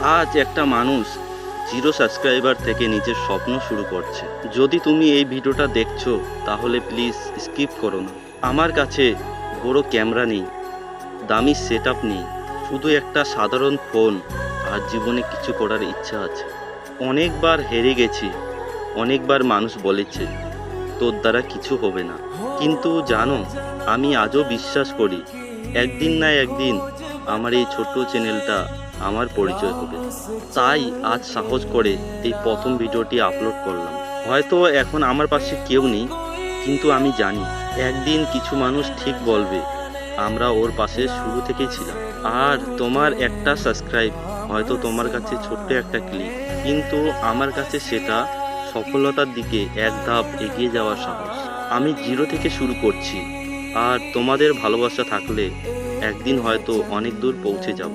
আজ একটা মানুষ জিরো সাবস্ক্রাইবার থেকে নিজের স্বপ্ন শুরু করছে। যদি তুমি এই ভিডিওটা দেখছো তাহলে প্লিজ স্কিপ করো না। আমার কাছে বড় ক্যামেরা নেই, দামি সেট আপ নেই, শুধু একটা সাধারণ ফোন আর জীবনে কিছু করার ইচ্ছা আছে। অনেকবার হেরে গেছি, অনেকবার মানুষ বলেছে তোর দ্বারা কিছু হবে না, কিন্তু জানো আমি আজও বিশ্বাস করি একদিন না একদিন আমার এই ছোট্ট চ্যানেলটা আমার পরিচয় হবে। তাই আজ সাহস করে এই প্রথম ভিডিওটি আপলোড করলাম। হয়তো এখন আমার পাশে কেউ নেই, কিন্তু আমি জানি একদিন কিছু মানুষ ঠিক বলবে আমরা ওর পাশে শুরু থেকেই ছিলাম। আর তোমার একটা সাবস্ক্রাইব হয়তো তোমার কাছে ছোট্ট একটা ক্লিক, কিন্তু আমার কাছে সেটা সফলতার দিকে এক ধাপ এগিয়ে যাওয়ার সাহস। আমি জিরো থেকে শুরু করছি, আর তোমাদের ভালোবাসা থাকলে একদিন হয়তো অনেক দূর পৌঁছে যাব।